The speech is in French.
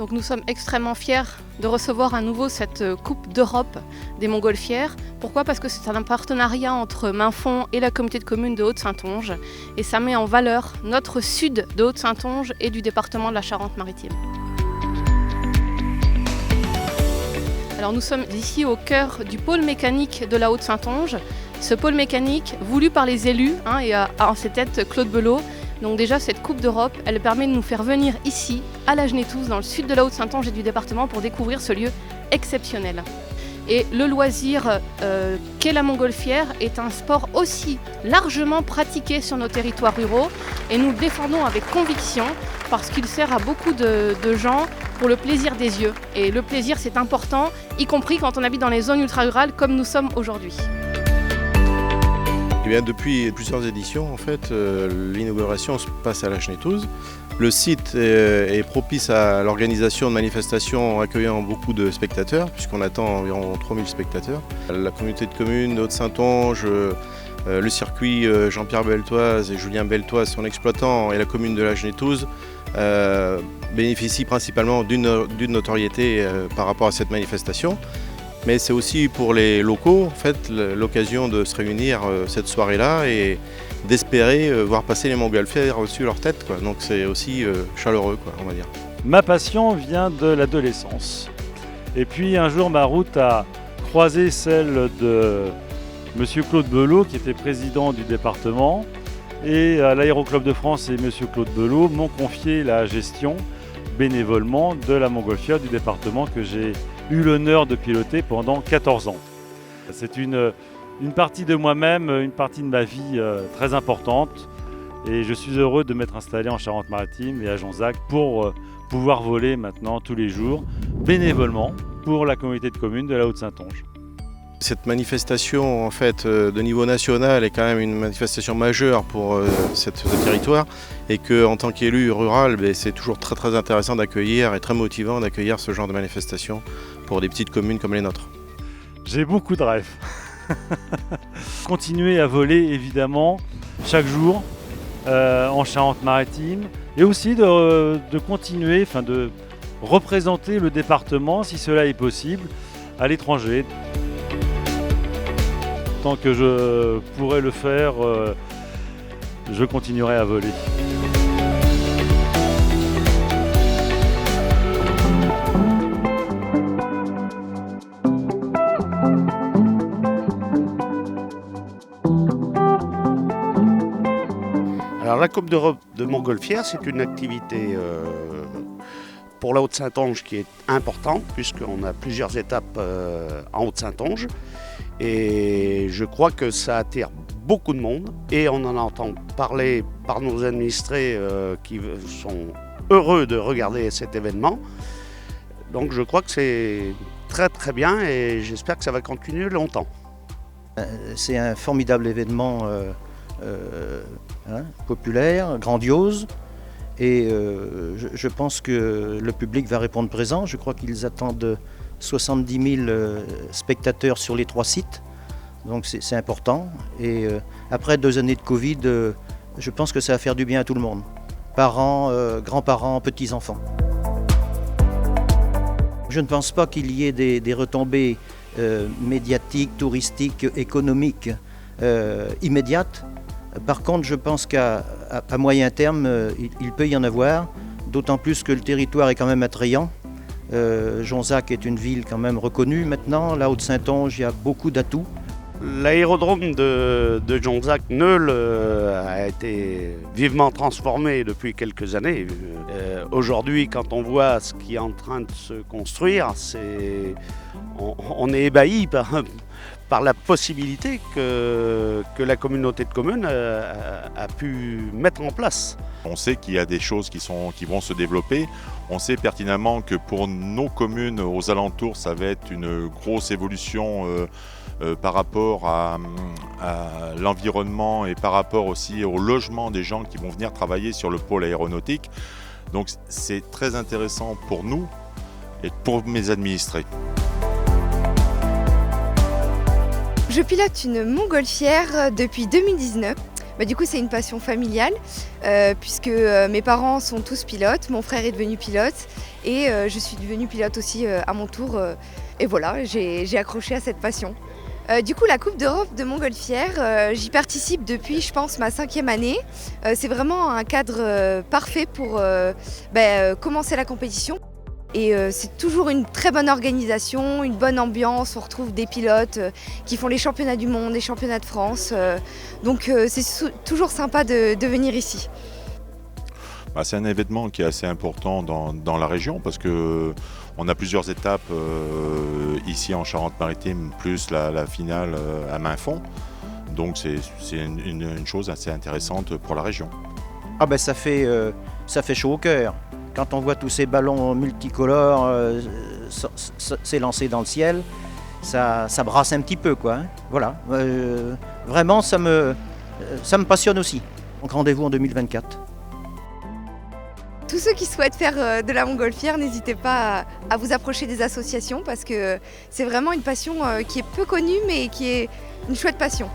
Donc nous sommes extrêmement fiers de recevoir à nouveau cette Coupe d'Europe des montgolfières. Pourquoi ? Parce que c'est un partenariat entre Mainfond et la communauté de communes de Haute-Saintonge et ça met en valeur notre sud de Haute-Saintonge et du département de la Charente-Maritime. Alors nous sommes ici au cœur du pôle mécanique de la Haute-Saintonge. Ce pôle mécanique voulu par les élus et en ses têtes Claude Belot. Donc déjà cette Coupe d'Europe, elle permet de nous faire venir ici, à la Genetouze, dans le sud de la Haute-Saintonge et du département pour découvrir ce lieu exceptionnel. Et le loisir qu'est la montgolfière est un sport aussi largement pratiqué sur nos territoires ruraux et nous le défendons avec conviction parce qu'il sert à beaucoup de gens pour le plaisir des yeux. Et le plaisir c'est important, y compris quand on habite dans les zones ultra-rurales comme nous sommes aujourd'hui. Eh bien, depuis plusieurs éditions, en fait, l'inauguration se passe à la Genetouze. Le site est propice à l'organisation de manifestations accueillant beaucoup de spectateurs, puisqu'on attend environ 3000 spectateurs. La communauté de communes de Haute-Saintonge, le circuit Jean-Pierre Beltoise et Julien Beltoise, son exploitant, et la commune de la Genetouze bénéficient principalement d'une notoriété par rapport à cette manifestation. Mais c'est aussi pour les locaux, en fait, l'occasion de se réunir cette soirée-là et d'espérer voir passer les montgolfières au-dessus de leur tête, quoi. Donc c'est aussi chaleureux, quoi, on va dire. Ma passion vient de l'adolescence. Et puis un jour, ma route a croisé celle de M. Claude Belot, qui était président du département. Et à l'Aéroclub de France et M. Claude Belot m'ont confié la gestion bénévolement de la montgolfière du département que j'ai eu l'honneur de piloter pendant 14 ans. C'est une partie de moi-même, une partie de ma vie très importante et je suis heureux de m'être installé en Charente-Maritime et à Jonzac pour pouvoir voler maintenant tous les jours bénévolement pour la communauté de communes de la Haute-Saintonge. Cette manifestation en fait, de niveau national est quand même une manifestation majeure pour ce territoire et qu'en tant qu'élu rural, c'est toujours très intéressant d'accueillir et très motivant d'accueillir ce genre de manifestation pour des petites communes comme les nôtres. J'ai beaucoup de rêves. Continuer à voler évidemment chaque jour en Charente-Maritime et aussi de continuer, de représenter le département si cela est possible à l'étranger. Tant que je pourrai le faire, je continuerai à voler. Alors la Coupe d'Europe de montgolfière, c'est une activité pour la Haute-Saintonge qui est importante puisqu'on a plusieurs étapes en Haute-Saintonge. Et je crois que ça attire beaucoup de monde et on en entend parler par nos administrés qui sont heureux de regarder cet événement. Donc je crois que c'est très bien et j'espère que ça va continuer longtemps. C'est un formidable événement populaire, grandiose et je pense que le public va répondre présent. Je crois qu'ils attendent 70 000 spectateurs sur les 3 sites, donc c'est important. Et après 2 années de Covid, je pense que ça va faire du bien à tout le monde. Parents, grands-parents, petits-enfants. Je ne pense pas qu'il y ait des retombées médiatiques, touristiques, économiques immédiates. Par contre, je pense qu'à moyen terme, il peut y en avoir, d'autant plus que le territoire est quand même attrayant. Jonzac est une ville quand même reconnue maintenant. La Haute-Saintonge, il y a beaucoup d'atouts. L'aérodrome de Jonzac a été vivement transformé depuis quelques années. Aujourd'hui, quand on voit ce qui est en train de se construire, on est ébahi par la possibilité que la communauté de communes a pu mettre en place. On sait qu'il y a des choses qui vont se développer. On sait pertinemment que pour nos communes aux alentours, ça va être une grosse évolution par rapport à l'environnement et par rapport aussi au logement des gens qui vont venir travailler sur le pôle aéronautique. Donc c'est très intéressant pour nous et pour mes administrés. Je pilote une montgolfière depuis 2019. Du coup, c'est une passion familiale puisque mes parents sont tous pilotes, mon frère est devenu pilote et je suis devenue pilote aussi à mon tour. Et voilà, j'ai accroché à cette passion. Du coup, la Coupe d'Europe de Montgolfière, j'y participe depuis, je pense, ma 5e année. C'est vraiment un cadre parfait pour commencer la compétition. Et c'est toujours une très bonne organisation, une bonne ambiance. On retrouve des pilotes qui font les championnats du monde, les championnats de France. Donc c'est toujours sympa de venir ici. C'est un événement qui est assez important dans la région parce qu'on a plusieurs étapes ici en Charente-Maritime, plus la finale à Mainfond. Donc c'est une chose assez intéressante pour la région. Ah ben ça fait chaud au cœur. Quand on voit tous ces ballons multicolores s'élancer dans le ciel, ça brasse un petit peu, quoi. Hein. Voilà. Vraiment, ça me passionne aussi. Donc rendez-vous en 2024. Tous ceux qui souhaitent faire de la montgolfière, n'hésitez pas à vous approcher des associations parce que c'est vraiment une passion qui est peu connue mais qui est une chouette passion.